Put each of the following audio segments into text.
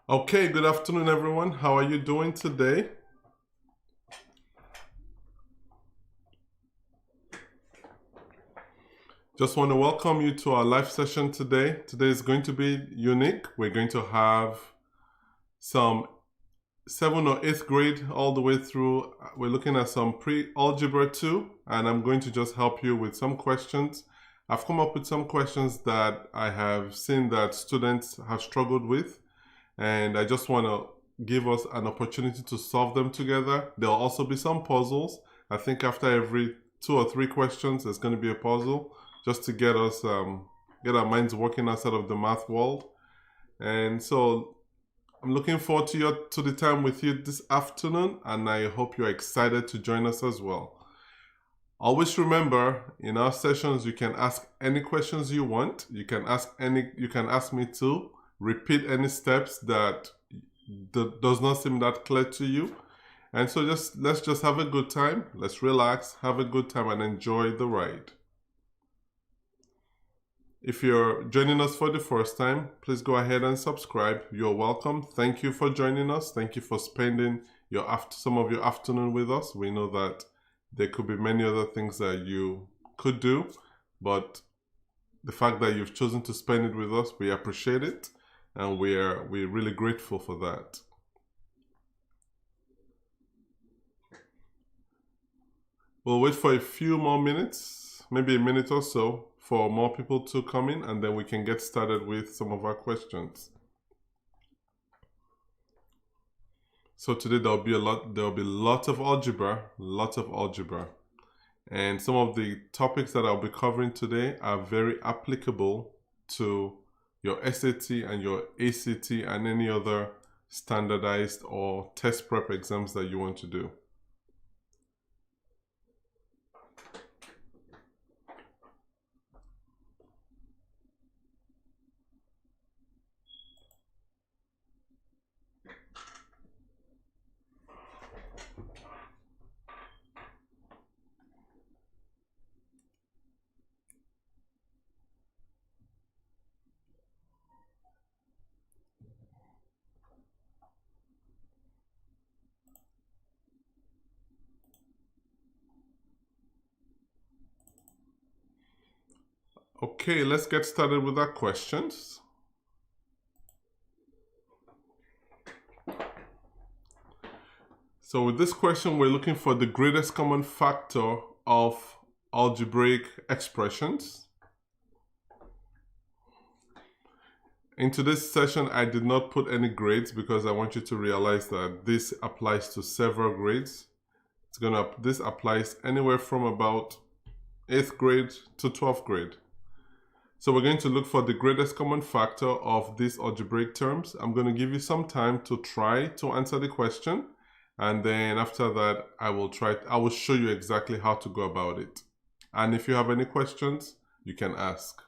Okay, good afternoon, everyone. How are you doing today? Just want to welcome you to our live session today. Today is going to be unique. We're going to have some 7th or 8th grade all the way through. We're looking at some Pre-Algebra 2, and I'm going to just help you with some questions. I've come up with some questions that I have seen that students have struggled with, and I just want to give us an opportunity to solve them together. There'll also be some puzzles. I think after every 2 or 3 questions, there's going to be a puzzle just to get us get our minds working outside of the math world. And so I'm looking forward to the time with you this afternoon, and I hope you're excited to join us as well. Always remember, in our sessions, you can ask any questions you want. You can ask me to repeat any steps that does not seem that clear to you. And so let's just have a good time. Let's relax, have a good time, and enjoy the ride. If you're joining us for the first time, please go ahead and subscribe. You're welcome. Thank you for joining us. Thank you for spending some of your afternoon with us. We know that there could be many other things that you could do, but the fact that you've chosen to spend it with us, we appreciate it, and we're really grateful for that. We'll wait for a few more minutes, maybe a minute or so, for more people to come in, and then we can get started with some of our questions. So today there'll be lots of algebra, and some of the topics that I'll be covering today are very applicable to your SAT and your ACT and any other standardized or test prep exams that you want to do. Okay, let's get started with our questions. So with this question, we're looking for the greatest common factor of algebraic expressions. In today's session, I did not put any grades because I want you to realize that this applies to several grades. This applies anywhere from about 8th grade to 12th grade. So we're going to look for the greatest common factor of these algebraic terms. I'm going to give you some time to try to answer the question, and then after that I will show you exactly how to go about it. And if you have any questions, you can ask.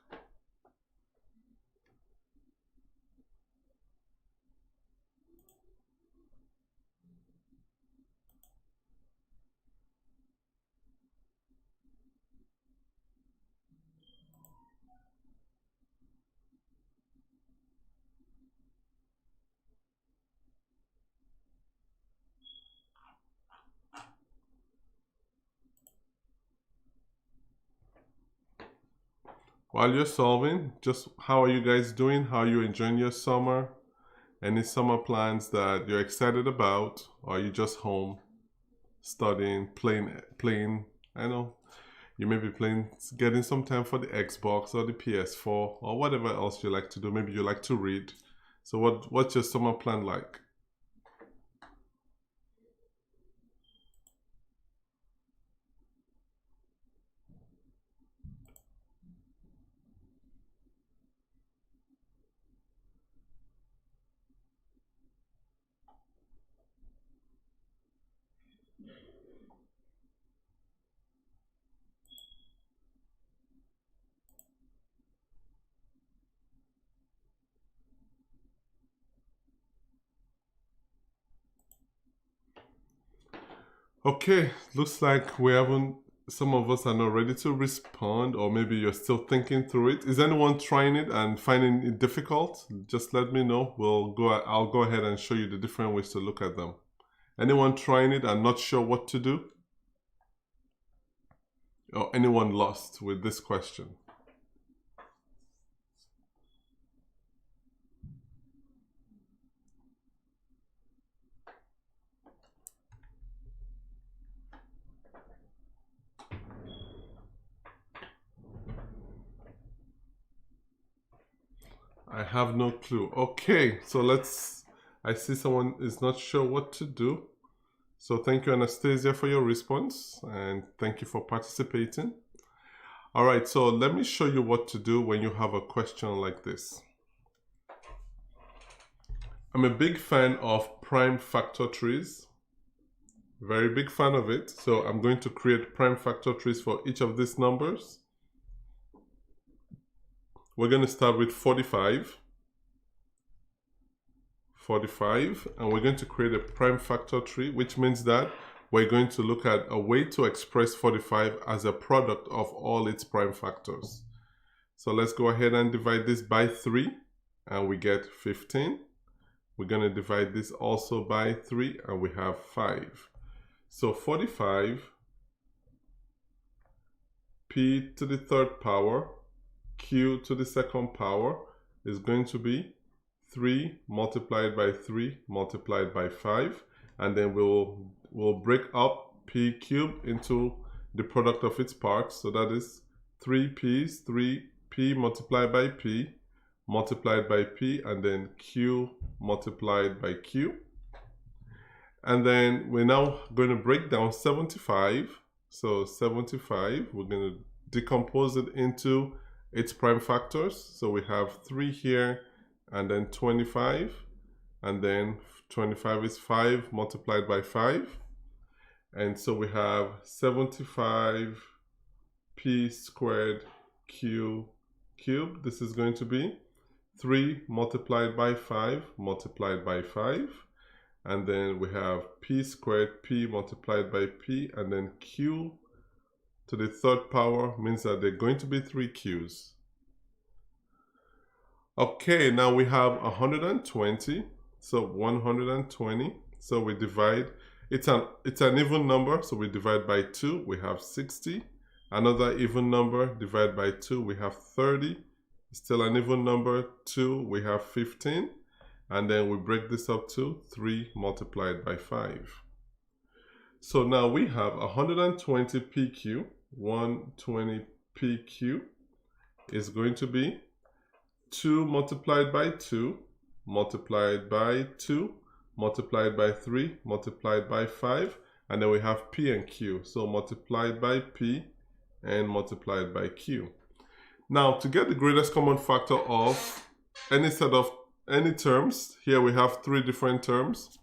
While you're solving, just how are you guys doing? How are you enjoying your summer? Any summer plans that you're excited about? Or are you just home studying, playing? I know you may be playing, getting some time for the Xbox or the PS4 or whatever else you like to do. Maybe you like to read. So what's your summer plan like? Okay, looks like we haven't some of us are not ready to respond, or maybe you're still thinking through it. Is anyone trying it and finding it difficult? Just let me know. I'll go ahead and show you the different ways to look at them. Anyone trying it and not sure what to do? Or anyone lost with this question? I have no clue. Okay, so I see someone is not sure what to do. So thank you, Anastasia, for your response, and thank you for participating. All right, so let me show you what to do when you have a question like this. I'm a big fan of prime factor trees. Very big fan of it. So I'm going to create prime factor trees for each of these numbers. We're going to start with 45, and we're going to create a prime factor tree, which means that we're going to look at a way to express 45 as a product of all its prime factors. So let's go ahead and divide this by 3, and we get 15. We're going to divide this also by 3, and we have 5. So 45, p to the third power, q to the second power is going to be 3 multiplied by 3 multiplied by 5, and then we'll break up p cubed into the product of its parts. So that is 3p's, 3p multiplied by p multiplied by p, and then q multiplied by q. And then we're now going to break down 75. So 75, we're going to decompose it into its prime factors. So we have 3 here, and then 25, and then 25 is 5 multiplied by 5. And so we have 75 p squared q cubed. This is going to be 3 multiplied by 5 multiplied by 5. And then we have p squared p multiplied by p, and then q to the third power means that they're going to be 3 q's. Okay, now we have 120, so 120. So we divide, it's an even number, so we divide by 2, we have 60. Another even number, divide by 2, we have 30. Still an even number, 2, we have 15. And then we break this up to 3 multiplied by 5. So now we have 120 PQ, 120 PQ is going to be 2 multiplied by 2, multiplied by 2, multiplied by 3, multiplied by 5, and then we have P and Q. So multiplied by P and multiplied by Q. Now to get the greatest common factor of any terms, here we have 3 different terms.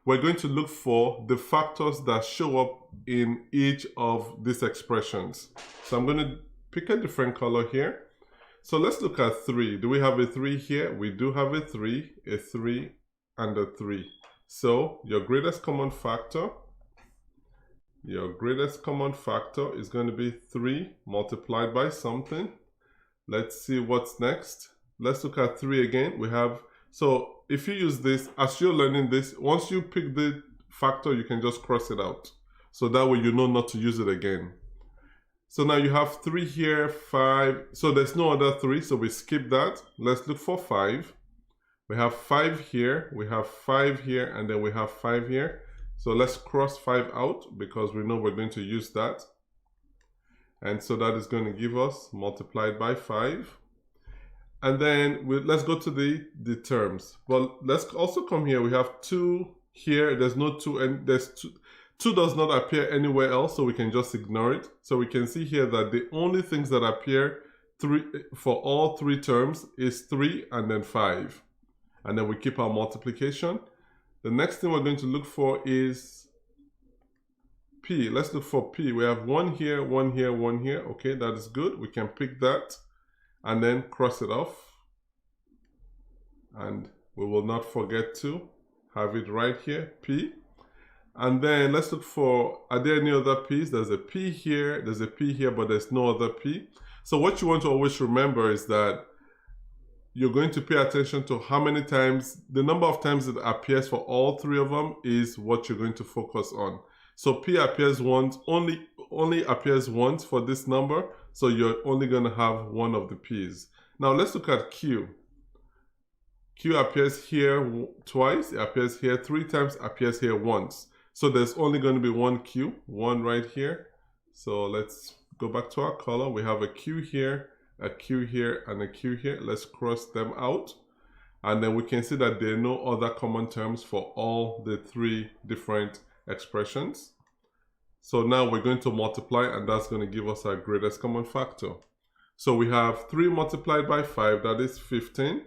We're going to look for the factors that show up in each of these expressions. So I'm going to pick a different color here. So let's look at 3. Do we have a 3 here? We do have a 3, and a 3. So your greatest common factor is going to be 3 multiplied by something. Let's see what's next. Let's look at 3 again. We have, so if you use this, as you're learning this, once you pick the factor, you can just cross it out. So that way you know not to use it again. So now you have 3 here, 5. So there's no other 3, so we skip that. Let's look for 5. We have 5 here, we have 5 here, and then we have 5 here. So let's cross 5 out because we know we're going to use that. And so that is going to give us multiplied by 5. And then let's go to the terms. Well, let's also come here. We have 2 here. There's no 2, and there's 2. 2 does not appear anywhere else, so we can just ignore it. So we can see here that the only things that appear for all 3 terms is 3 and then 5. And then we keep our multiplication. The next thing we're going to look for is P. Let's look for P. We have 1 here, 1 here, 1 here. Okay, that is good. We can pick that and then cross it off. And we will not forget to have it right here, P. And then let's look for, are there any other p's? There's a p here, there's a p here, but there's no other p. So what you want to always remember is that you're going to pay attention to how many times, the number of times it appears for all three of them is what you're going to focus on. So p appears once, only appears once for this number, so you're only going to have one of the p's. Now let's look at q. Q appears here twice, it appears here 3 times, appears here once. So there's only going to be one Q, one right here. So let's go back to our color. We have a Q here, a Q here, and a Q here. Let's cross them out. And then we can see that there are no other common terms for all the 3 different expressions. So now we're going to multiply, and that's going to give us our greatest common factor. So we have 3 multiplied by 5, that is 15.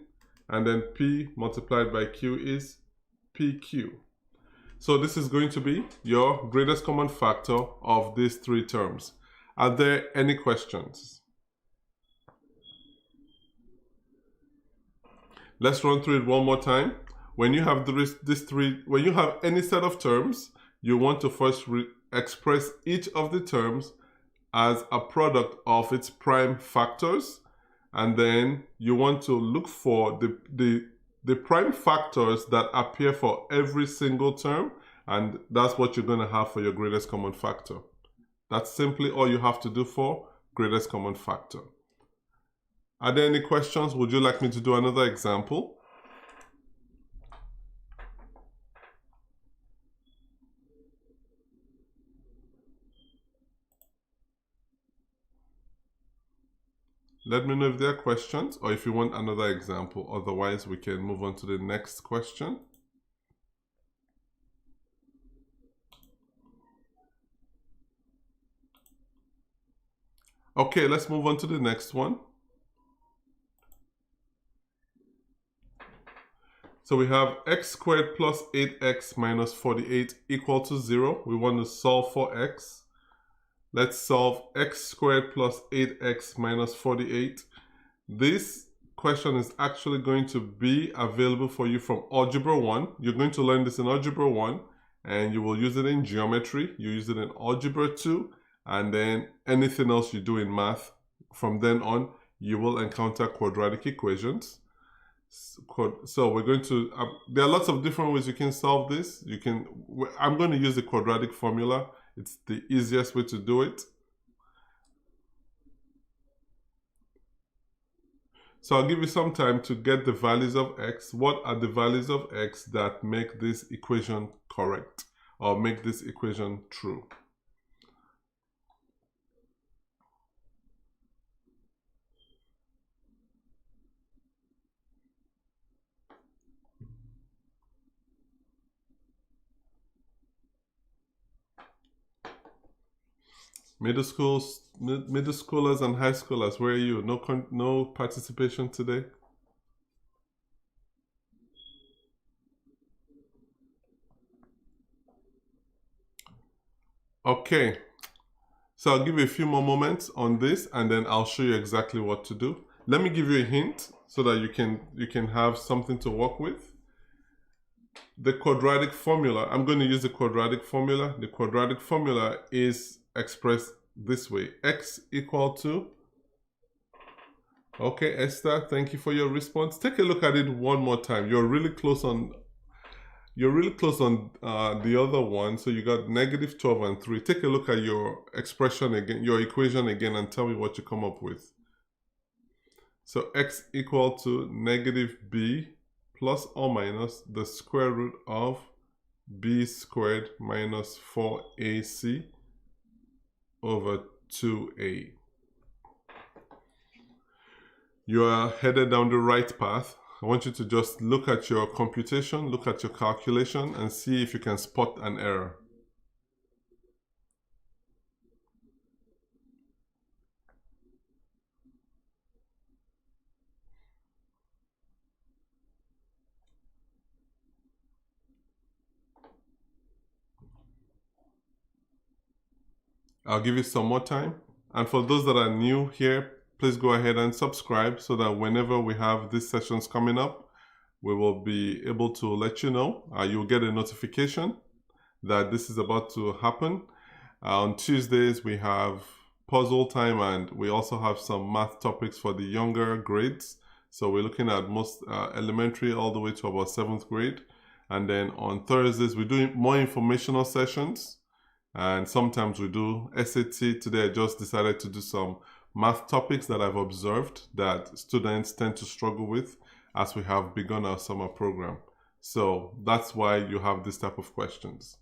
And then P multiplied by Q is PQ. So this is going to be your greatest common factor of these 3 terms. Are there any questions? Let's run through it one more time. When you have when you have any set of terms, you want to first express each of the terms as a product of its prime factors. And then you want to look for the prime factors that appear for every single term, and that's what you're going to have for your greatest common factor. That's simply all you have to do for greatest common factor. Are there any questions? Would you like me to do another example? Let me know if there are questions or if you want another example. Otherwise, we can move on to the next question. Okay, let's move on to the next one. So we have x squared plus 8x minus 48 equal to 0. We want to solve for x. Let's solve x squared plus 8x minus 48. This question is actually going to be available for you from Algebra 1. You're going to learn this in Algebra 1, and you will use it in geometry. You use it in Algebra 2, and then anything else you do in math, from then on, you will encounter quadratic equations. So we're going to, there are lots of different ways you can solve this. I'm going to use the quadratic formula. It's the easiest way to do it. So I'll give you some time to get the values of x. What are the values of x that make this equation correct or make this equation true? Middle schoolers and high schoolers, where are you? No participation today? Okay, so I'll give you a few more moments on this, and then I'll show you exactly what to do. Let me give you a hint so that you can have something to work with. The quadratic formula, I'm going to use the quadratic formula. The quadratic formula is expressed this way: x equal to, okay, Esther, thank you for your response. Take a look at it one more time. You're really close on the other one. So you got -12 and 3. Take a look at your expression again, your equation again, and tell me what you come up with. So x equal to -b plus or minus the square root of b squared minus 4ac over 2a. You are headed down the right path. I want you to just look at your computation, look at your calculation, and see if you can spot an error. I'll give you some more time. And for those that are new here, please go ahead and subscribe so that whenever we have these sessions coming up, we will be able to let you know. You'll get a notification that this is about to happen. On Tuesdays, we have puzzle time, and we also have some math topics for the younger grades. So we're looking at most elementary all the way to about 7th grade. And then on Thursdays, we do more informational sessions. And sometimes we do SAT. Today, I just decided to do some math topics that I've observed that students tend to struggle with as we have begun our summer program. So that's why you have this type of questions.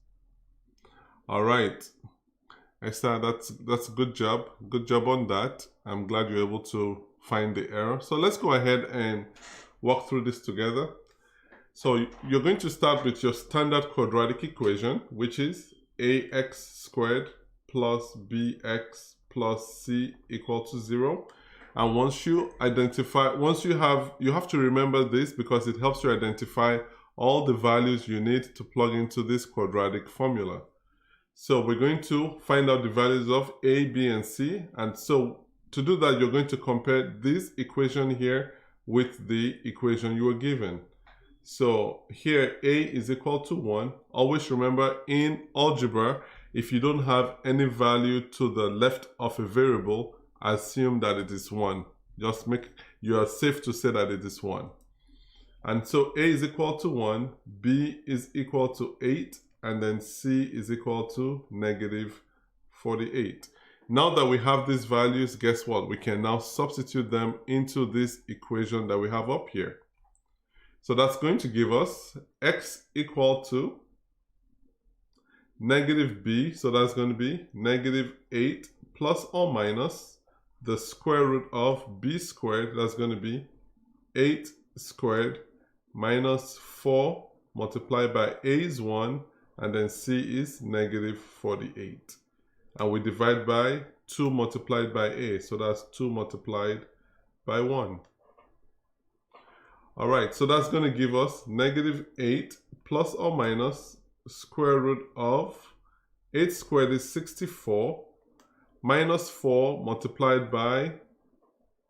All right, Esther, that's a good job. Good job on that. I'm glad you're able to find the error. So let's go ahead and walk through this together. So you're going to start with your standard quadratic equation, which is ax squared plus bx plus c equal to 0. And once you identify, you have to remember this because it helps you identify all the values you need to plug into this quadratic formula. So we're going to find out the values of a, b, and c. And so to do that, you're going to compare this equation here with the equation you were given. So here a is equal to 1. Always remember in algebra, if you don't have any value to the left of a variable, assume that it is 1. Just you are safe to say that it is 1. And so a is equal to 1, b is equal to 8, and then c is equal to negative 48. Now that we have these values, guess what? We can now substitute them into this equation that we have up here. So that's going to give us x equal to negative b, so that's going to be negative 8 plus or minus the square root of b squared, that's going to be 8 squared minus 4 multiplied by a is 1, and then c is negative 48. And we divide by 2 multiplied by a, so that's 2 multiplied by 1. All right, so that's going to give us negative 8 plus or minus square root of 8 squared is 64 minus 4 multiplied by,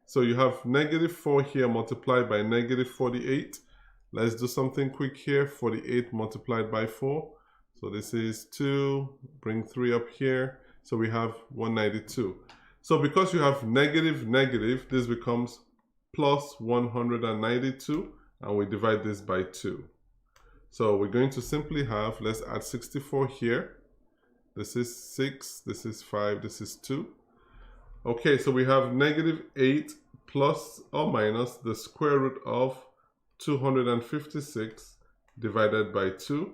so you have negative 4 here multiplied by negative 48. Let's do something quick here. 48 multiplied by 4. So this is 2, bring 3 up here. So we have 192. So because you have negative, this becomes plus 192, and we divide this by 2. So we're going to simply have, let's add 64 here. This is 6, this is 5, this is 2. Okay, so we have negative 8 plus or minus the square root of 256 divided by 2.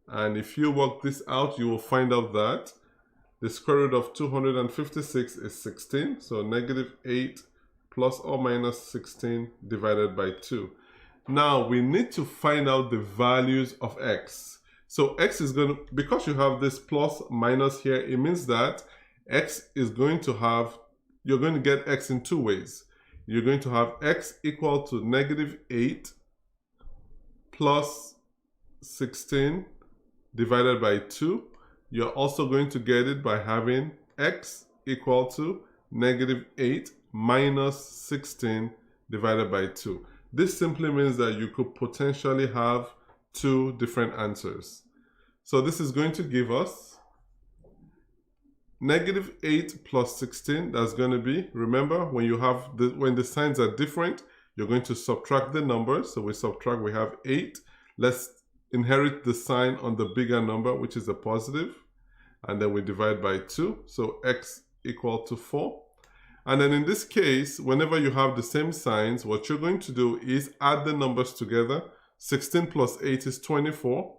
And if you work this out, you will find out that the square root of 256 is 16. So negative 8 plus or minus 16 divided by 2. Now we need to find out the values of x. So x is going to, because you have this plus minus here, it means that x is going to have, you're going to get x in two ways. You're going to have x equal to negative 8 plus 16 divided by 2. You're also going to get it by having x equal to negative 8 minus 16 divided by 2. This simply means that you could potentially have two different answers. So this is going to give us negative 8 plus 16. That's going to be, remember, when you have when the signs are different, you're going to subtract the numbers. So we subtract, we have 8. Let's inherit the sign on the bigger number, which is a positive, and then we divide by 2. So x equal to 4. And then in this case, whenever you have the same signs, what you're going to do is add the numbers together. 16 plus 8 is 24.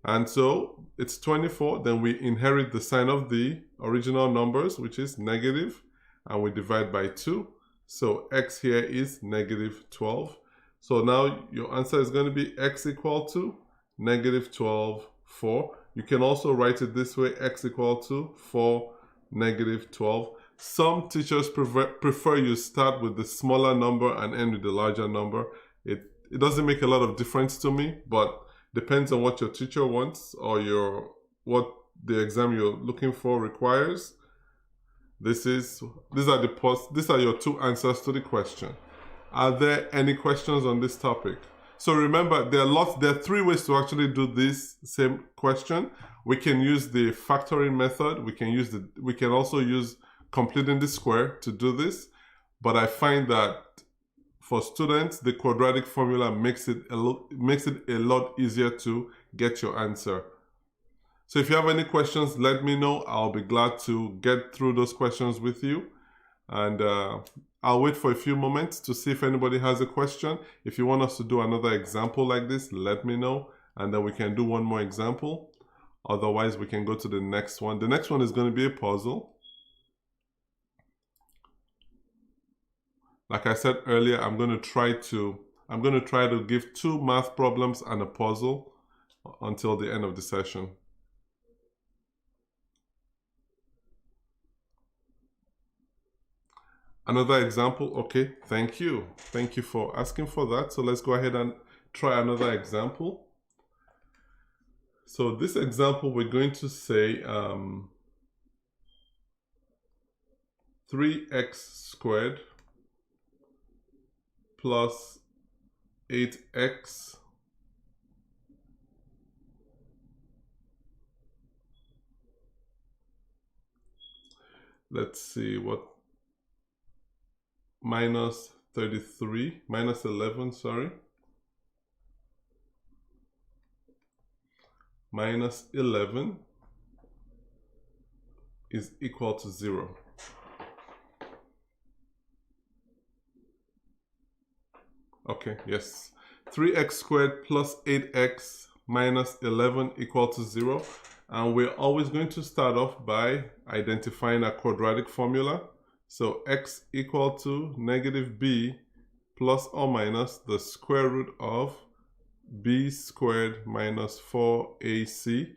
And so it's 24. Then we inherit the sign of the original numbers, which is negative, and we divide by 2. So x here is negative 12. So now your answer is going to be x equal to negative 12, 4. You can also write it this way, x equal to 4, negative 12. Some teachers prefer you start with the smaller number and end with the larger number. It doesn't make a lot of difference to me, but depends on what your teacher wants or what the exam you're looking for requires. These are your two answers to the question. Are there any questions on this topic? So remember, there are three ways to actually do this same question. We can use the factoring method. We can also use completing the square to do this. But I find that for students, the quadratic formula makes it a lot easier to get your answer. So if you have any questions, let me know. I'll be glad to get through those questions with you. And I'll wait for a few moments to see if anybody has a question. If you want us to do another example like this, let me know, and then we can do one more example. Otherwise, we can go to the next one. The next one is going to be a puzzle. Like I said earlier, I'm going to try to give 2 math problems and a puzzle until the end of the session. Another example. Okay, thank you. Thank you for asking for that. So let's go ahead and try another example. So this example, we're going to say 3x squared plus 8x let's see what minus 11, sorry, minus 11 is equal to 0. Okay, yes. 3x squared plus 8x minus 11 equal to 0. And we're always going to start off by identifying a quadratic formula. So x equal to negative b plus or minus the square root of b squared minus 4ac.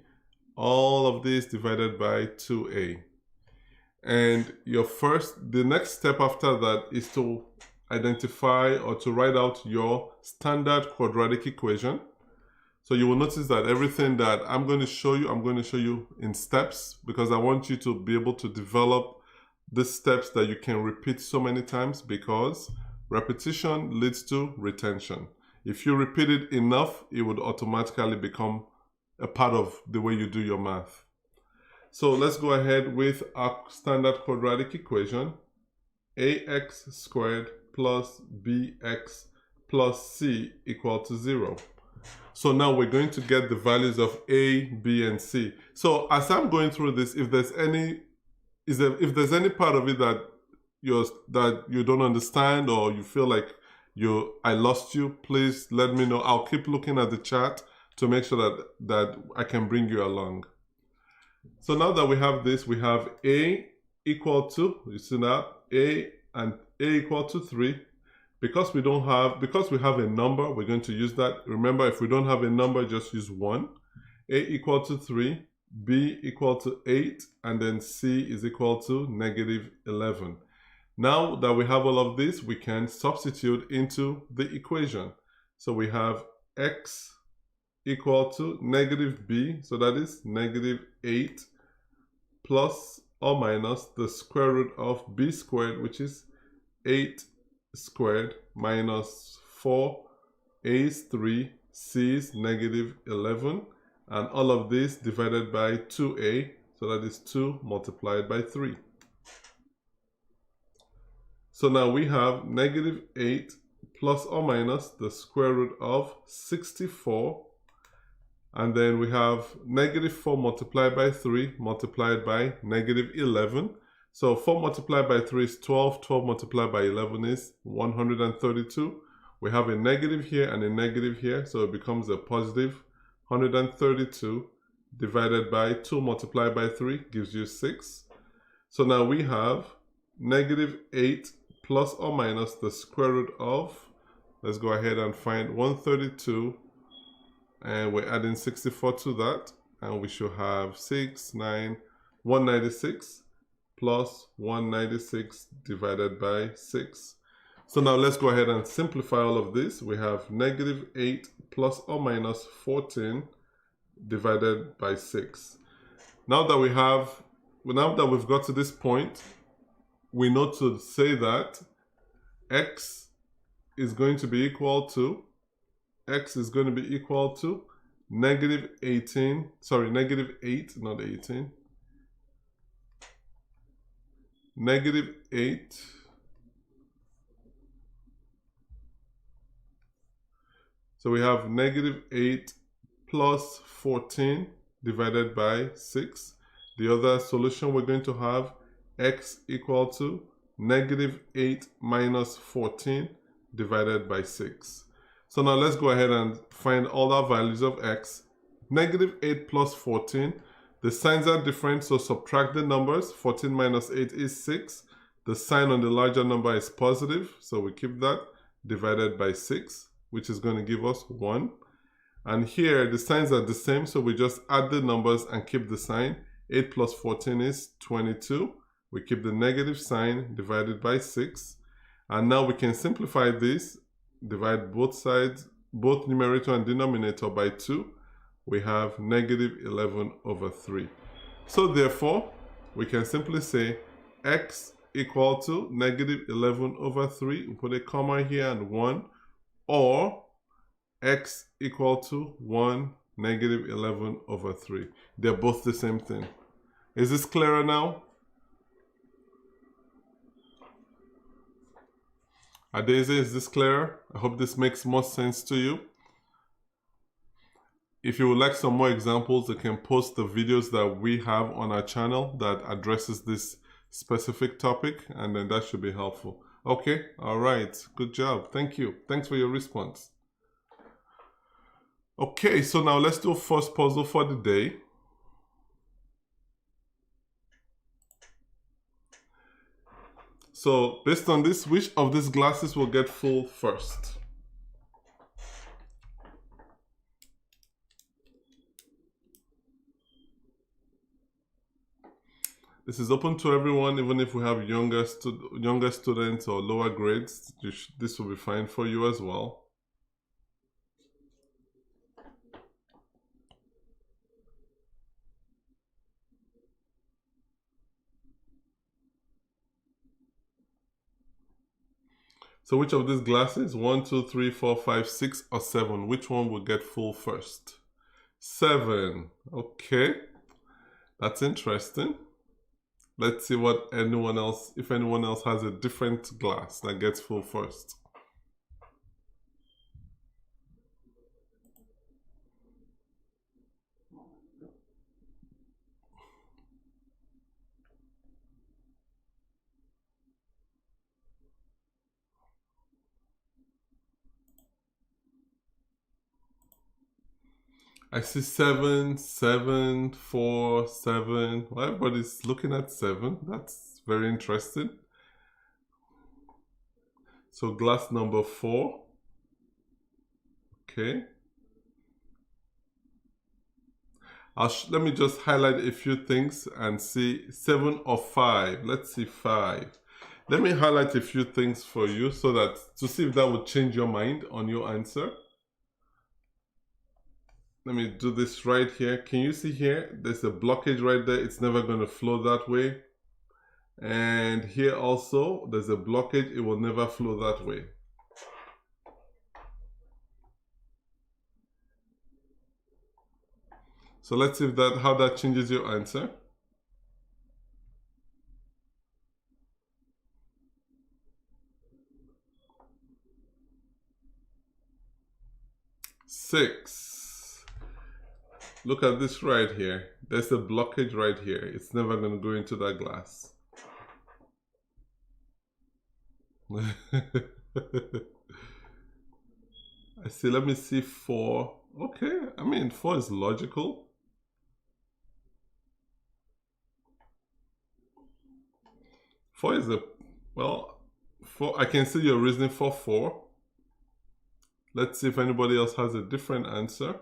All of this divided by 2a. And the next step after that is to identify or to write out your standard quadratic equation. So you will notice that everything that I'm going to show you in steps, because I want you to be able to develop the steps that you can repeat so many times, because repetition leads to retention. If you repeat it enough, it would automatically become a part of the way you do your math. So let's go ahead with our standard quadratic equation. Ax squared plus bx plus c equal to 0. So now we're going to get the values of a, b, and c. So as I'm going through this, if there's any part of it that you don't understand, or you feel like I lost you, please let me know. I'll keep looking at the chat to make sure that I can bring you along. So now that we have this, we have a equal to, you see now, a equal to 3. Because we have a number, we're going to use that. Remember, if we don't have a number, just use 1. A equal to 3, b equal to 8, and then c is equal to negative 11. Now that we have all of this, we can substitute into the equation. So we have x equal to negative b, so that is negative 8 plus or minus the square root of b squared, which is 8 squared minus 4, a is 3, c is negative 11, and all of this divided by 2a, so that is 2 multiplied by 3. So now we have negative 8 plus or minus the square root of 64, and then we have negative 4 multiplied by 3 multiplied by negative 11. So 4 multiplied by 3 is 12, 12 multiplied by 11 is 132. We have a negative here and a negative here, so it becomes a positive 132 divided by 2 multiplied by 3 gives you 6. So now we have negative 8 plus or minus the square root of, let's go ahead and find 132, and we're adding 64 to that, and we should have 196 plus 196 divided by 6. So now let's go ahead and simplify all of this. We have negative 8 plus or minus 14 divided by 6. Now that we've got to this point, we know to say that x is going to be equal to x is going to be equal to negative 18, sorry, negative 8, not 18, negative 8 so we have negative 8 plus 14 divided by 6. The other solution we're going to have x equal to negative 8 minus 14 divided by 6. So now let's go ahead and find all our values of x. Negative 8 plus 14, the signs are different, so subtract the numbers. 14 minus 8 is 6. The sign on the larger number is positive, so we keep that, divided by 6, which is going to give us 1. And here the signs are the same, so we just add the numbers and keep the sign. 8 plus 14 is 22. We keep the negative sign, divided by 6. And now we can simplify this, divide both sides, both numerator and denominator by 2. We have negative 11 over 3. So therefore, we can simply say x equal to negative 11 over 3. We put a comma here and 1. Or x equal to 1 negative 11 over 3. They're both the same thing. Is this clearer now? Adeze, is this clearer? I hope this makes more sense to you. If you would like some more examples, you can post the videos that we have on our channel that addresses this specific topic, and then that should be helpful. Okay, all right, good job. Thank you. Thanks for your response. Okay, so now let's do first puzzle for the day. So based on this, which of these glasses will get full first? This is open to everyone, even if we have younger students or lower grades. This will be fine for you as well. So which of these glasses? 1, 2, 3, 4, 5, 6, or 7? Which one will get full first? 7. Okay. That's interesting. Let's see what if anyone else has a different glass that gets full first. I see 7, 7, 4, 7. Well, everybody's looking at 7. That's very interesting. So glass number 4. Okay. Let me just highlight a few things and see 7 or 5. Let's see 5. Let me highlight a few things for you so that to see if that would change your mind on your answer. Let me do this right here. Can you see here? There's a blockage right there. It's never going to flow that way. And here also, there's a blockage. It will never flow that way. So let's see if how that changes your answer. Six. Look at this right here. There's a blockage right here. It's never going to go into that glass. I see. Let me see 4. Okay. I mean, 4 is logical. 4 is well, 4. I can see your reasoning for 4. Let's see if anybody else has a different answer.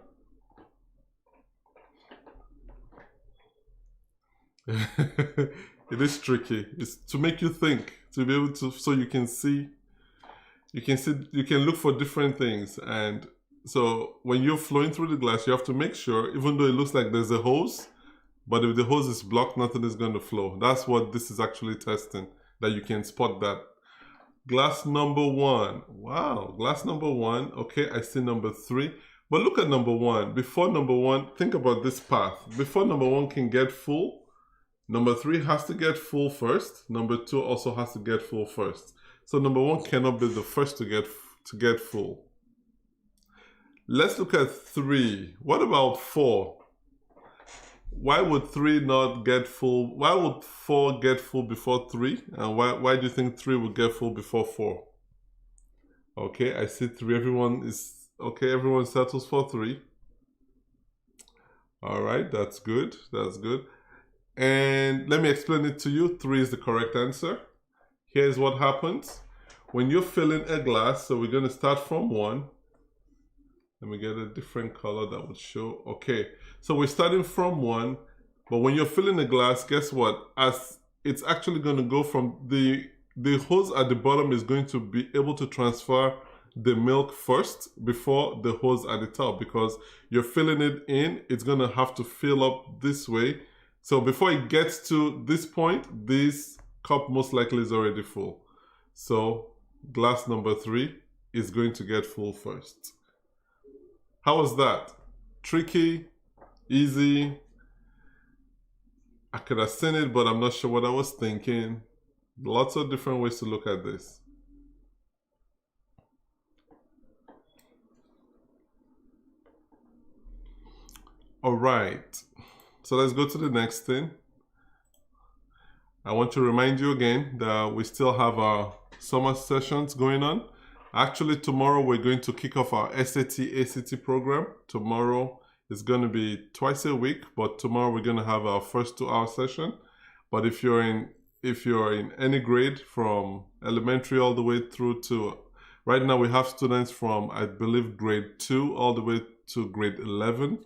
It is tricky. It's to make you think, to be able to, so you can look for different things. And so when you're flowing through the glass, you have to make sure, even though it looks like there's a hose, but if the hose is blocked, nothing is going to flow. That's what this is actually testing, that you can spot that. Glass number 1. Wow, glass number 1. Okay, I see number 3. But look at number 1. Before number 1, think about this path. Before number 1 can get full, number 3 has to get full first. Number 2 also has to get full first. So number 1 cannot be the first to get full. Let's look at 3. What about 4? Why would 3 not get full? Why would 4 get full before 3? And why do you think 3 would get full before 4? Okay, I see 3. Everyone settles for 3. All right, that's good. That's good. And let me explain it to you. 3 is the correct answer. Here's what happens. When you're filling a glass, so we're going to start from 1. Let me get a different color that would show. Okay, so we're starting from 1, but when you're filling a glass, guess what? As it's actually going to go from the hose at the bottom is going to be able to transfer the milk first before the hose at the top, because you're filling it in, it's going to have to fill up this way. So before it gets to this point, this cup most likely is already full. So glass number 3 is going to get full first. How was that? Tricky? Easy? I could have seen it, but I'm not sure what I was thinking. Lots of different ways to look at this. All right. So let's go to the next thing. I want to remind you again that we still have our summer sessions going on. Actually, tomorrow we're going to kick off our SAT ACT program. Tomorrow is going to be twice a week, but tomorrow we're going to have our first 2-hour session. But if you're in any grade from elementary all the way through to, right now we have students from, I believe, grade 2 all the way to grade 11.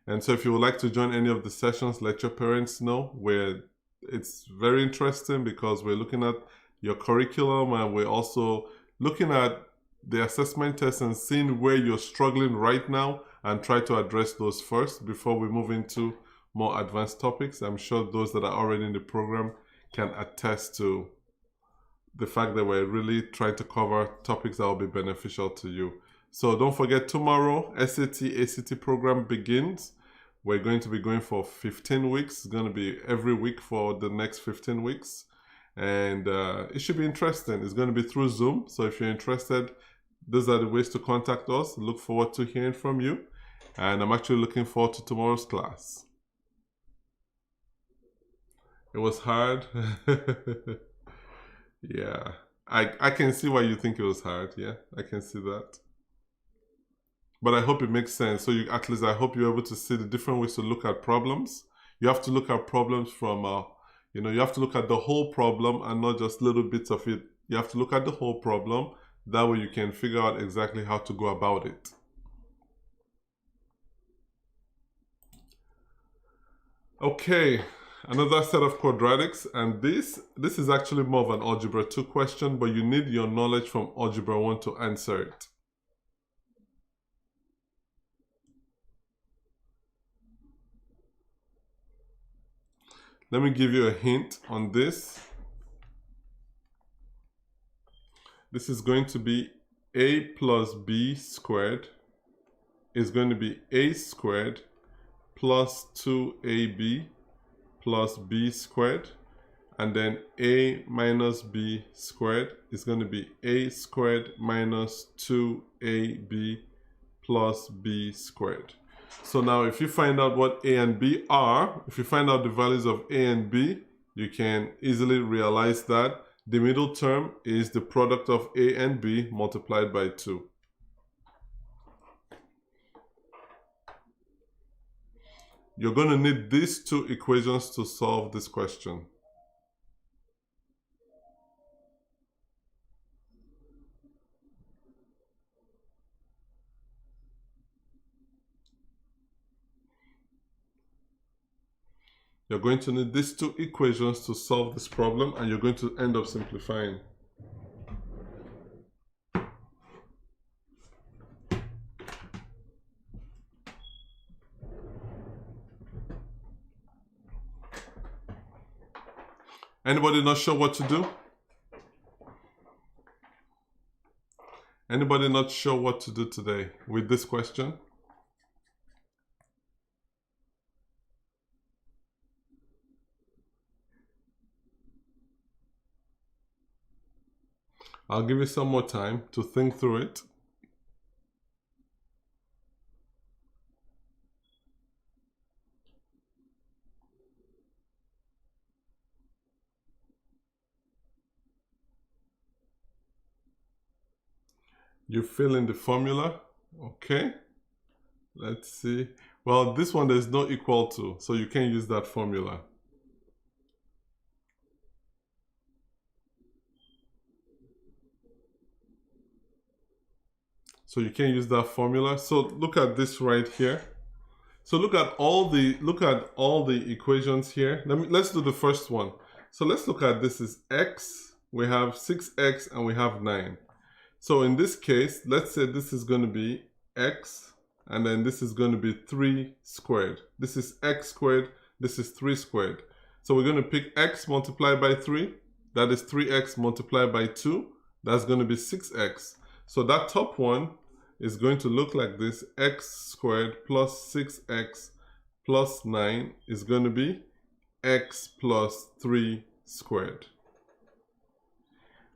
And so if you would like to join any of the sessions, let your parents know. It's very interesting because we're looking at your curriculum, and we're also looking at the assessment tests and seeing where you're struggling right now and try to address those first before we move into more advanced topics. I'm sure those that are already in the program can attest to the fact that we're really trying to cover topics that will be beneficial to you. So don't forget, tomorrow SAT ACT program begins. We're going to be going for 15 weeks. It's going to be every week for the next 15 weeks. And it should be interesting. It's going to be through Zoom. So if you're interested, those are the ways to contact us. Look forward to hearing from you. And I'm actually looking forward to tomorrow's class. It was hard. Yeah. I can see why you think it was hard. Yeah, I can see that. But I hope it makes sense. So at least I hope you're able to see the different ways to look at problems. You have to look at problems from, you have to look at the whole problem and not just little bits of it. You have to look at the whole problem. That way you can figure out exactly how to go about it. Okay, another set of quadratics, and this is actually more of an Algebra 2 question, but you need your knowledge from Algebra 1 to answer it. Let me give you a hint on this. This is going to be a plus b squared is going to be a squared plus 2ab plus b squared, and then a minus b squared is going to be a squared minus 2ab plus b squared. So now if you find out what a and b are, if you find out the values of a and b, you can easily realize that the middle term is the product of a and b multiplied by 2. You're going to need these two equations to solve this question. You're going to need these two equations to solve this problem, and you're going to end up simplifying. Anybody not sure what to do? Anybody not sure what to do today with this question? I'll give you some more time to think through it. You fill in the formula. Okay. Let's see. Well, this one there's no equal to, so you can't use that formula. So you can't use that formula. So look at this right here. So look at all the equations here. Let's do the first one. So let's look at this is x. We have 6x and we have 9. So in this case, let's say this is going to be x, and then this is going to be 3 squared. This is x squared, this is 3 squared. So we're going to pick x multiplied by 3. That is 3x multiplied by 2. That's going to be 6x. So that top one is going to look like this. X squared plus 6x plus 9 is going to be x plus 3 squared.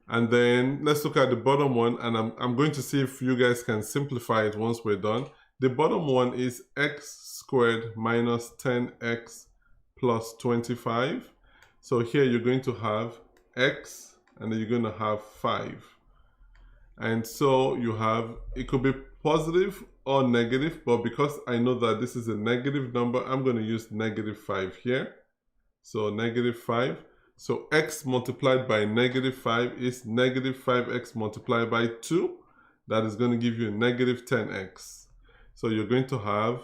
And then let's look at the bottom one, and I'm going to see if you guys can simplify it once we're done. The bottom one is x squared minus 10x plus 25. So here you're going to have x, and then you're going to have 5. And so you have, it could be positive or negative, but because I know that this is a negative number, I'm going to use negative 5 here. So negative 5. So x multiplied by negative 5 is negative 5x multiplied by 2. That is going to give you negative 10x. So you're going to have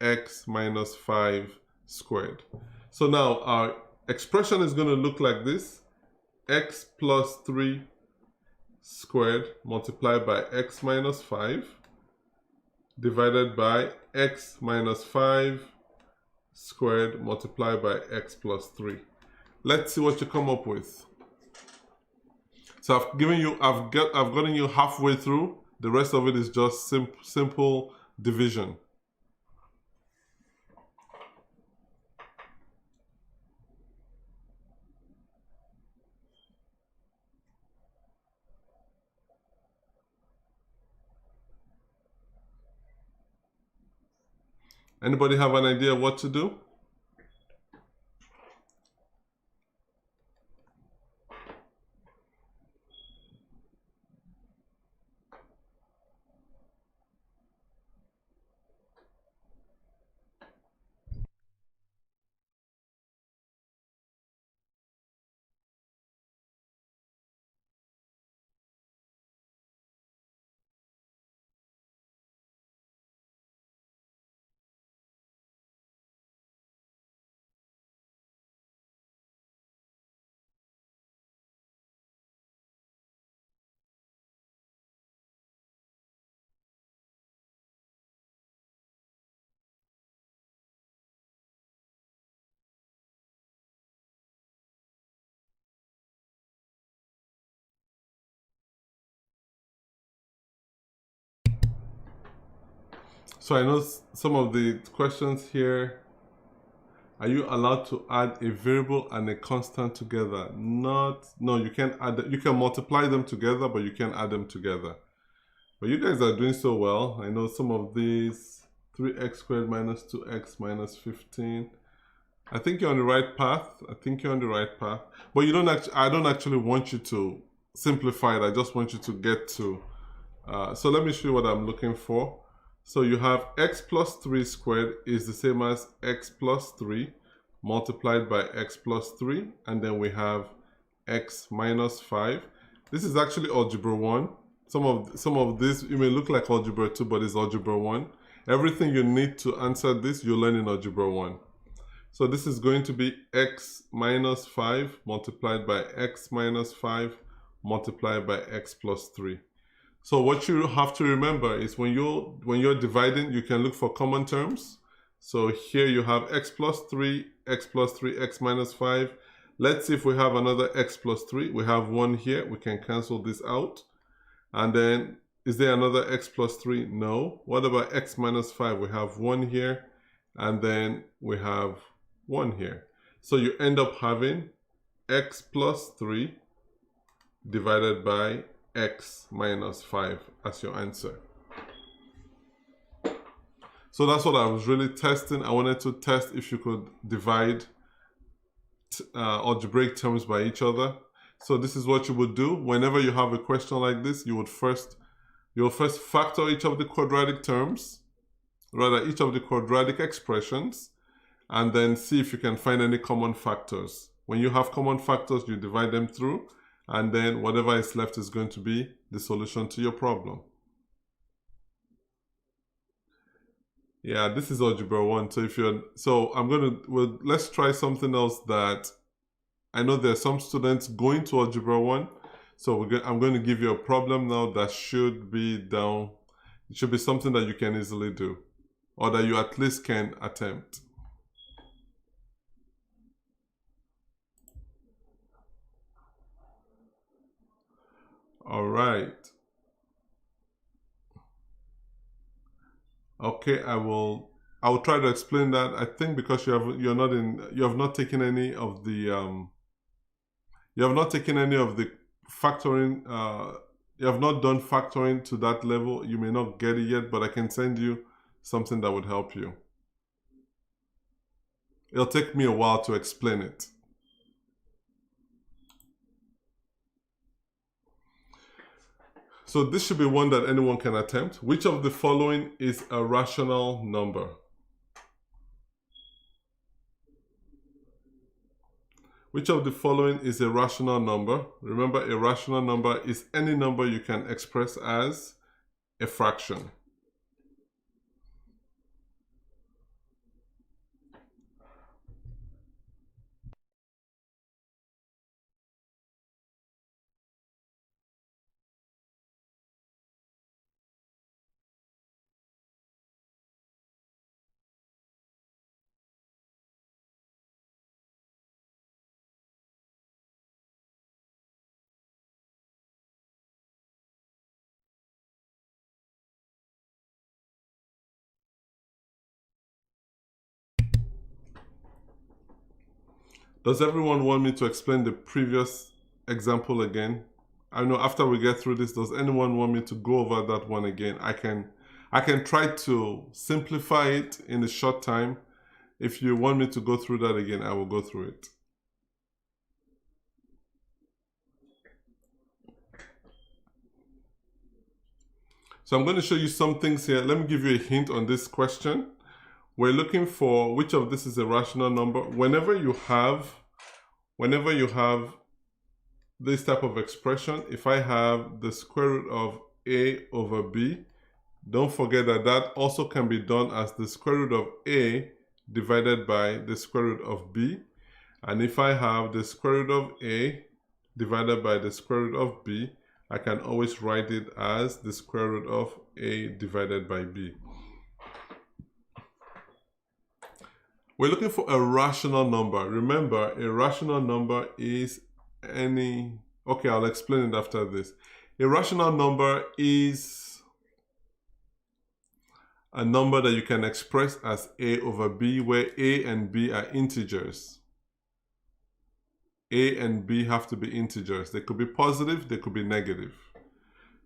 x minus 5 squared. So now our expression is going to look like this. X plus 3 squared multiplied by x minus 5 divided by x minus 5 squared multiplied by x plus 3. Let's see what you come up with. So I've gotten you halfway through. The rest of it is just simple division. Anybody have an idea what to do? So I know some of the questions here. Are you allowed to add a variable and a constant together? No, you can't add them. You can multiply them together, but you can't add them together. But you guys are doing so well. I know some of these, 3x squared minus 2x minus 15. I think you're on the right path. But you don't actually, I don't actually want you to simplify it. I just want you to get to. So let me show you what I'm looking for. So you have x plus 3 squared is the same as x plus 3 multiplied by x plus 3. And then we have x minus 5. This is actually algebra 1. Some of this, you may look like algebra 2, but it's algebra 1. Everything you need to answer this, you learn in algebra 1. So this is going to be x minus 5 multiplied by x minus 5 multiplied by x plus 3. So what you have to remember is when you're dividing, you can look for common terms. So here you have x plus 3, x minus 5. Let's see if we have another x plus 3. We have 1 here. We can cancel this out. And then Is there another x plus 3? No. What about x minus 5? We have 1 here, and then we have 1 here. So you end up having x plus 3 divided by x minus 5 as your answer. So that's what I was really testing. I wanted to test if you could divide algebraic terms by each other. So this is what you would do. Whenever you have a question like this, you'll first factor each of the quadratic terms, rather each of the quadratic expressions, and then see if you can find any common factors. When you have common factors, you divide them through, and then whatever is left is going to be the solution to your problem. Yeah, this is algebra 1. So let's try something else that I know there are some students going to algebra 1. So I'm going to give you a problem now that should be down. It should be something that you can easily do, or that you at least can attempt. All right. Okay, I will try to explain that. I think because you have not taken any of the factoring, you have not done factoring to that level. You may not get it yet, but I can send you something that would help you. It'll take me a while to explain it. So this should be one that anyone can attempt. Which of the following is a rational number? Which of the following is a rational number? Remember, a rational number is any number you can express as a fraction. Does everyone want me to explain the previous example again? I know after we get through this, does anyone want me to go over that one again? I can try to simplify it in a short time. If you want me to go through that again, I will go through it. So I'm going to show you some things here. Let me give you a hint on this question. We're looking for which of this is a rational number. Whenever you have this type of expression, if I have the square root of a over b, don't forget that that also can be done as the square root of a divided by the square root of b. And if I have the square root of a divided by the square root of b, I can always write it as the square root of a divided by b. We're looking for a rational number. Remember, a rational number is any... Okay, I'll explain it after this. A rational number is a number that you can express as a over b, where a and b are integers. A and b have to be integers. They could be positive, they could be negative.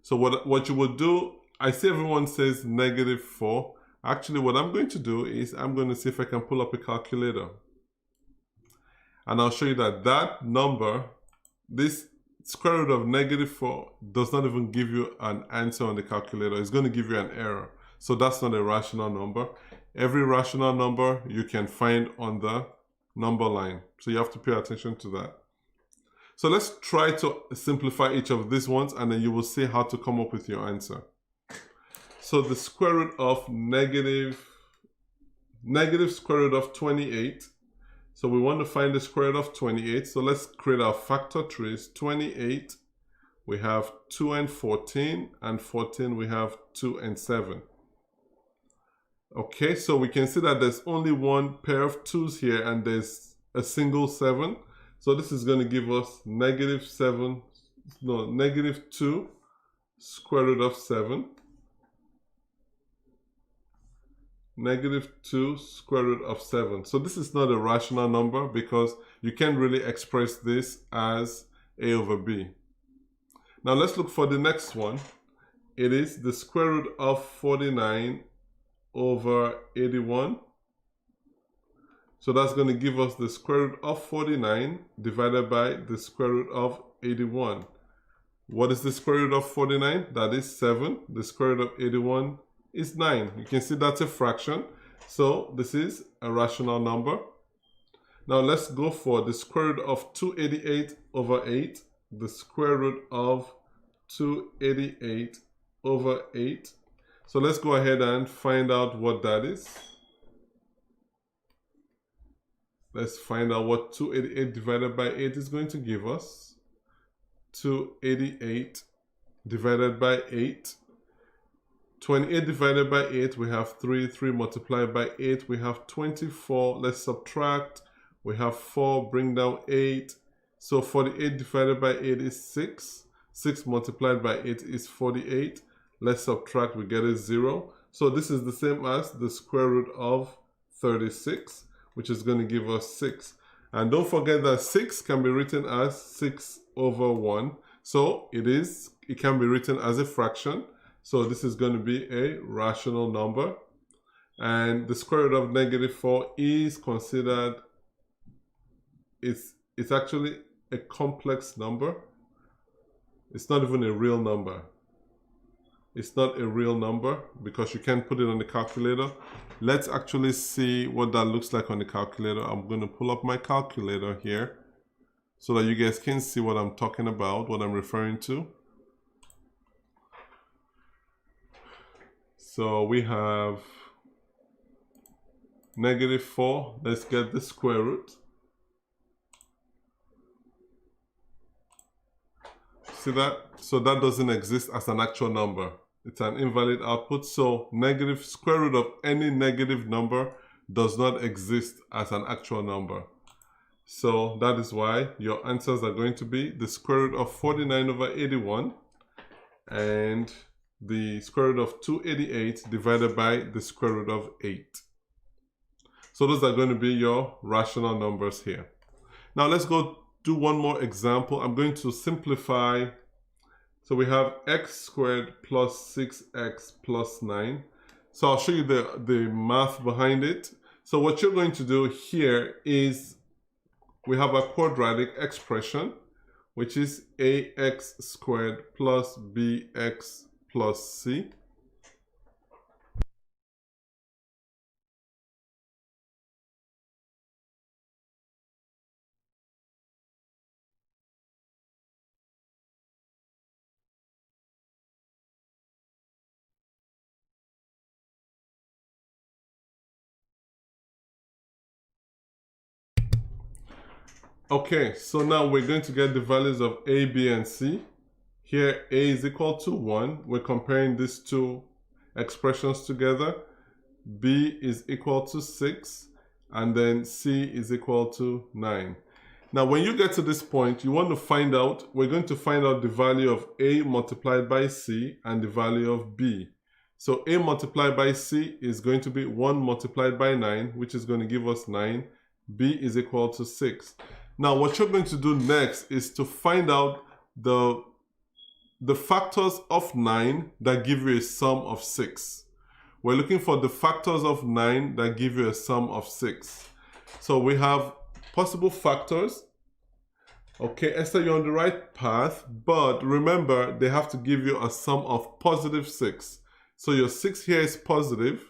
So what you would do, I see everyone says -4. Actually, what I'm going to do is I'm going to see if I can pull up a calculator. And I'll show you that that number, this square root of -4, does not even give you an answer on the calculator. It's going to give you an error. So that's not a rational number. Every rational number you can find on the number line. So you have to pay attention to that. So let's try to simplify each of these ones, and then you will see how to come up with your answer. So the square root of negative square root of 28. So we want to find the square root of 28. So let's create our factor trees. 28, we have 2 and 14, and 14 we have 2 and 7. Okay, so we can see that there's only one pair of 2's here, and there's a single 7. So this is going to give us -2 square root of 7, negative 2 square root of 7. So this is not a rational number because you can't really express this as a over b. Now let's look for the next one. It is the square root of 49 over 81. So that's going to give us the square root of 49 divided by the square root of 81. What is the square root of 49? That is 7. The square root of 81 is 9. You can see that's a fraction. So this is a rational number. Now let's go for the square root of 288 over 8. The square root of 288 over 8. So let's go ahead and find out what that is. Let's find out what 288 divided by 8 is going to give us. 288 divided by 8. 28 divided by 8, we have 3. 3 multiplied by 8, we have 24. Let's subtract. We have 4, bring down 8. So 48 divided by 8 is 6. 6 multiplied by 8 is 48. Let's subtract, we get a 0. So this is the same as the square root of 36, which is going to give us 6. And don't forget that 6 can be written as 6 over 1. So it can be written as a fraction. So this is going to be a rational number. And the square root of negative 4 is considered, it's actually a complex number. It's not even a real number. It's not a real number because you can't put it on the calculator. Let's actually see what that looks like on the calculator. I'm going to pull up my calculator here so that you guys can see what I'm talking about, what I'm referring to. So we have negative 4. Let's get the square root. See that? So that doesn't exist as an actual number. It's an invalid output. So negative square root of any negative number does not exist as an actual number. So that is why your answers are going to be the square root of 49 over 81 and the square root of 288 divided by the square root of 8. So those are going to be your rational numbers here. Now let's go do one more example. I'm going to simplify. So we have x squared plus 6x plus 9. So I'll show you the math behind it. So what you're going to do here is we have a quadratic expression, which is ax squared plus bx plus c. Okay, so now we're going to get the values of a, b, and c. Here, a is equal to 1. We're comparing these two expressions together. B is equal to 6. And then c is equal to 9. Now, when you get to this point, you want to find out, we're going to find out the value of a multiplied by c and the value of b. So a multiplied by c is going to be 1 multiplied by 9, which is going to give us 9. B is equal to 6. Now, what you're going to do next is to find out the factors of 9 that give you a sum of 6. We're looking for the factors of 9 that give you a sum of 6. So we have possible factors. Okay, Esther, you're on the right path, but remember, they have to give you a sum of positive 6. So your 6 here is positive,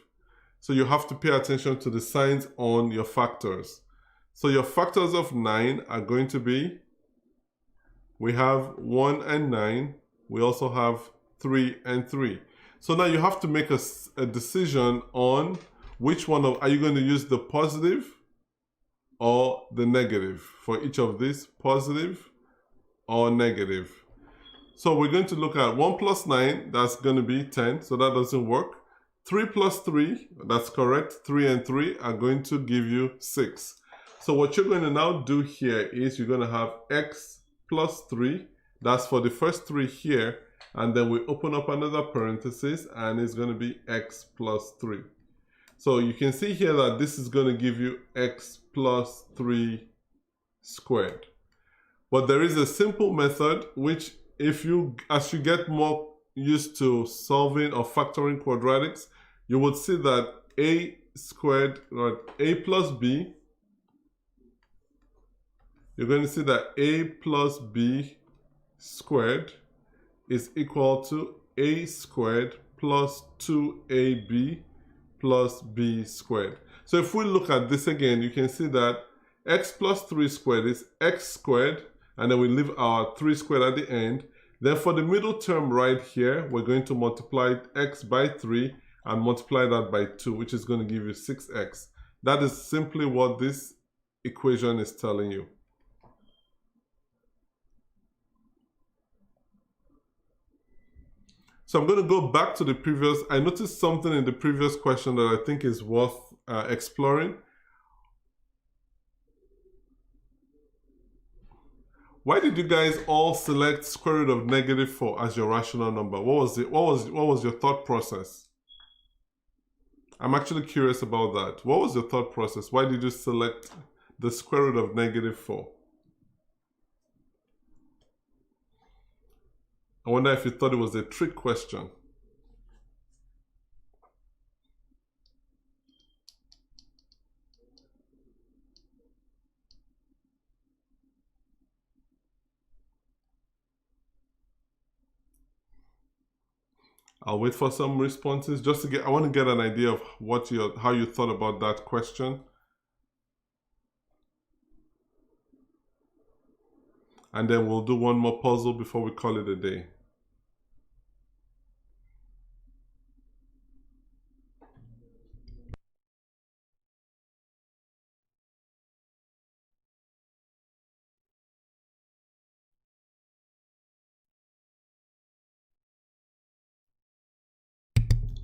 so you have to pay attention to the signs on your factors. So your factors of 9 are going to be, we have 1 and 9. We also have 3 and 3. So now you have to make a decision on which one are you going to use, the positive or the negative for each of these, positive or negative. So we're going to look at 1 plus 9, that's going to be 10, so that doesn't work. 3 plus 3, that's correct. 3 and 3 are going to give you 6. So what you're going to now do here is you're going to have x plus 3. That's for the first 3 here. and then we open up another parenthesis, and it's going to be x plus 3. So you can see here that this is going to give you x plus 3 squared. But there is a simple method which, as you get more used to solving or factoring quadratics, you would see that a squared, or a plus b, you're going to see that a plus b squared is equal to a squared plus 2ab plus b squared. So if we look at this again, you can see that x plus 3 squared is x squared, and then we leave our 3 squared at the end. Then for the middle term right here, we're going to multiply x by 3 and multiply that by 2, which is going to give you 6x. That is simply what this equation is telling you. So I'm going to go back to the previous. I noticed something in the previous question that I think is worth exploring. Why did you guys all select square root of -4 as your rational number? What was it? What was your thought process? I'm actually curious about that. What was your thought process? Why did you select the square root of -4? I wonder if you thought it was a trick question. I'll wait for some responses just to I want to get an idea of how you thought about that question. And then we'll do one more puzzle before we call it a day.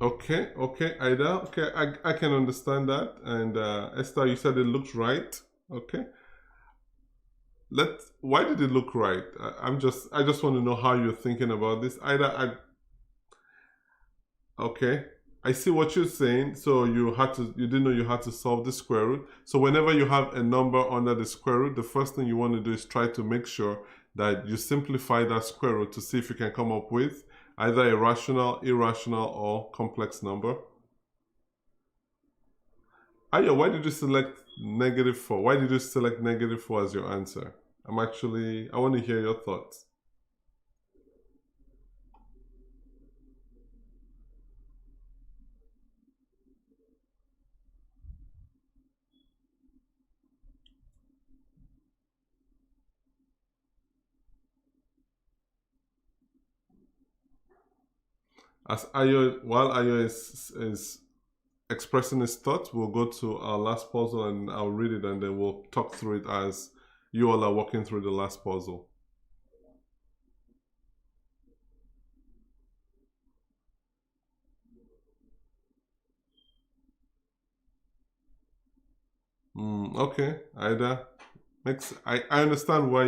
Okay, Ida, okay, I can understand that. And Esther, you said it looks right. Okay. Why did it look right? I just want to know how you're thinking about this. Ida, okay. I see what you're saying. So you didn't know you had to solve the square root. So whenever you have a number under the square root, the first thing you want to do is try to make sure that you simplify that square root to see if you can come up with either a rational, irrational, or complex number. Aya, why did you select -4? Why did you select -4 as your answer? I want to hear your thoughts. While Ayo is expressing his thoughts, we'll go to our last puzzle and I'll read it, and then we'll talk through it as you all are walking through the last puzzle. Okay, Ida. I understand where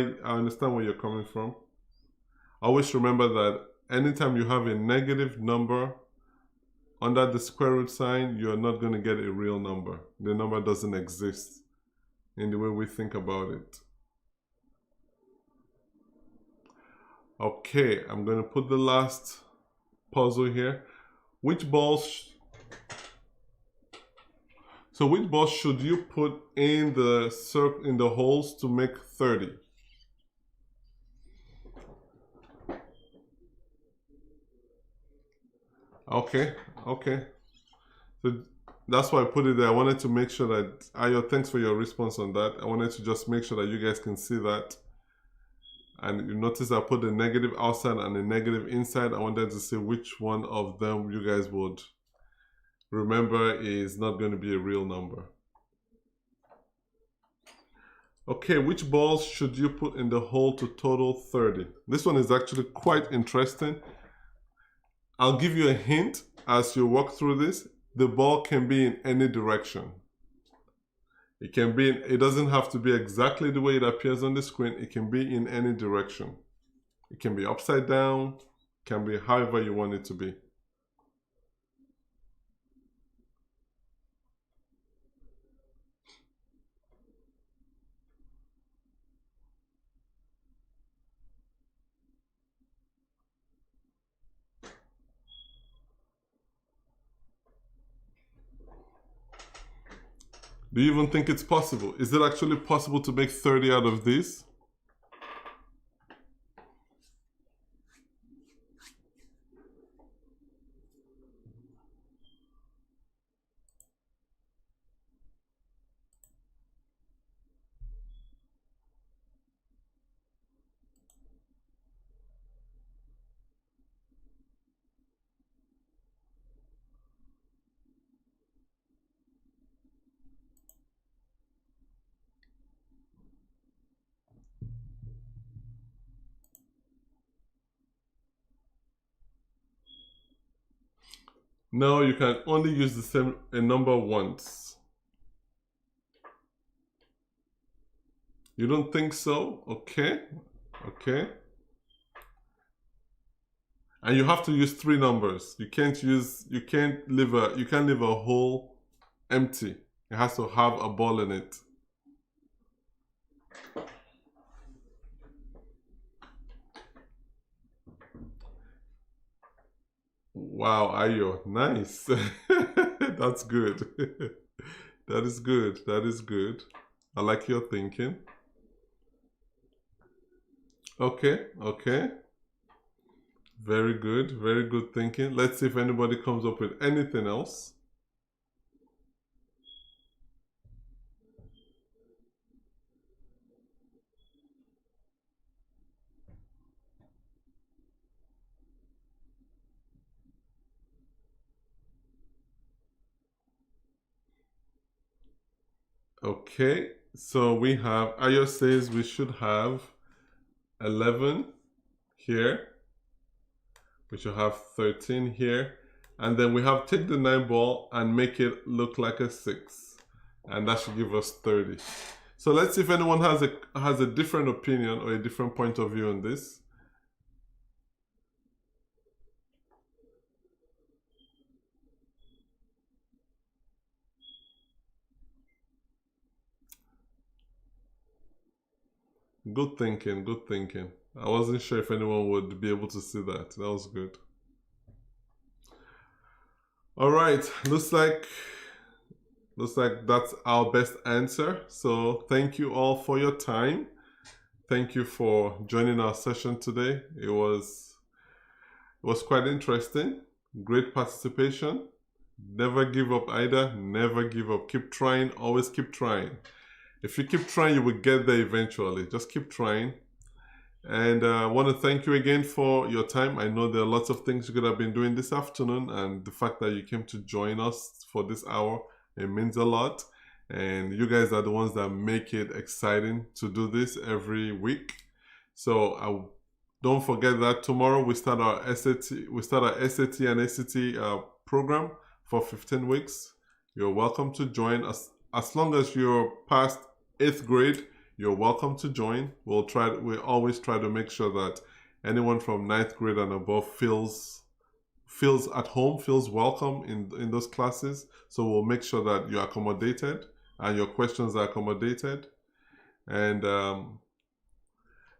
you're coming from. Always remember that anytime you have a negative number under the square root sign, you're not going to get a real number. The number doesn't exist in the way we think about it. Okay, I'm going to put the last puzzle here. Which balls should you put in the holes to make 30? Okay. So that's why I put it there. I wanted to make sure that, Ayo, thanks for your response on that. I wanted to just make sure that you guys can see that. And you notice I put the negative outside and the negative inside. I wanted to see which one of them you guys would remember is not going to be a real number. Okay, which balls should you put in the hole to total 30? This one is actually quite interesting. I'll give you a hint as you walk through this. The ball can be in any direction. It doesn't have to be exactly the way it appears on the screen. It can be in any direction. It can be upside down. Can be however you want it to be. Do you even think it's possible? Is it actually possible to make 30 out of this? No, you can only use the same number once. You don't think so? Okay. Okay. And you have to use 3 numbers. You can't leave a hole empty. It has to have a ball in it. Wow, Ayo, nice. That's good. That is good. That is good. I like your thinking. Okay, okay. Very good. Very good thinking. Let's see if anybody comes up with anything else. Okay, so we have, Ayo says we should have 11 here. We should have 13 here. And then we have take the 9 ball and make it look like a 6. And that should give us 30. So let's see if anyone has a different opinion or a different point of view on this. Good thinking, good thinking. I wasn't sure if anyone would be able to see that. That was good. All right, looks like that's our best answer. So thank you all for your time. Thank you for joining our session today. It was quite interesting. Great participation. Never give up either. Never give up. Keep trying. Always keep trying. If you keep trying, you will get there eventually. Just keep trying. And I want to thank you again for your time. I know there are lots of things you could have been doing this afternoon, and the fact that you came to join us for this hour, it means a lot. And you guys are the ones that make it exciting to do this every week. So don't forget that tomorrow we start our SAT and ACT program for 15 weeks. You're welcome to join us. As long as you're past 8th grade, you're welcome to join. We always try to make sure that anyone from 9th grade and above feels at home, feels welcome in those classes. So we'll make sure that you're accommodated and your questions are accommodated. And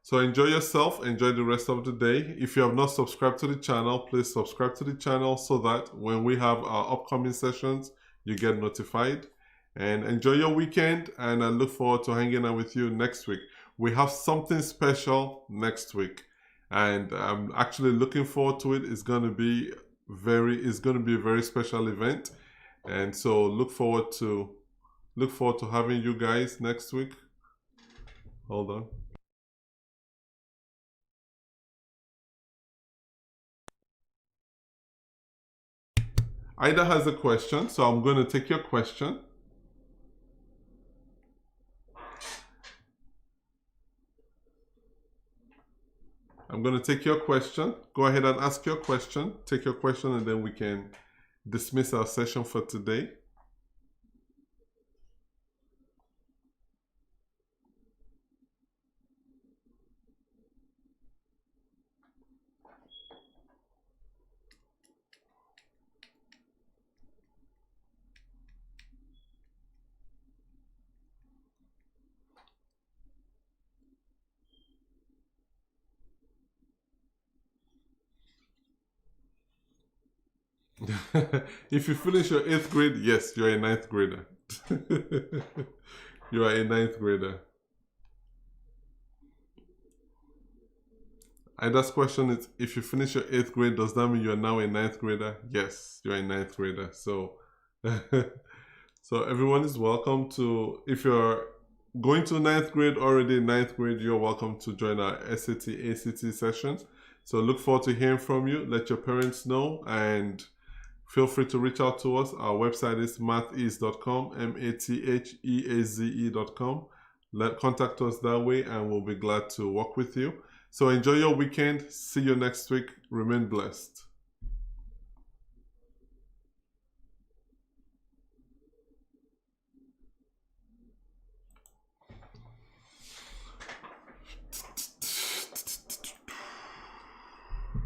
so enjoy yourself, enjoy the rest of the day. If you have not subscribed to the channel, please subscribe to the channel so that when we have our upcoming sessions, you get notified. And enjoy your weekend, and I look forward to hanging out with you next week. We have something special next week, and I'm actually looking forward to it. It's going to be a very special event, and so look forward to having you guys next week. Hold on. Ida has a question, so I'm going to take your question. I'm going to take your question. Go ahead and ask your question. Take your question, and then we can dismiss our session for today. If you finish your 8th grade, yes, you're a 9th grader. You are a 9th grader. Ida's question is, if you finish your 8th grade, does that mean you're now a 9th grader? Yes, you're a 9th grader. So, so everyone is welcome to, if you're going to 9th grade, already in 9th grade, you're welcome to join our SAT, ACT sessions. So look forward to hearing from you. Let your parents know, and feel free to reach out to us. Our website is mathease.com, matheaze.com. Contact us that way, and we'll be glad to work with you. So enjoy your weekend. See you next week. Remain blessed.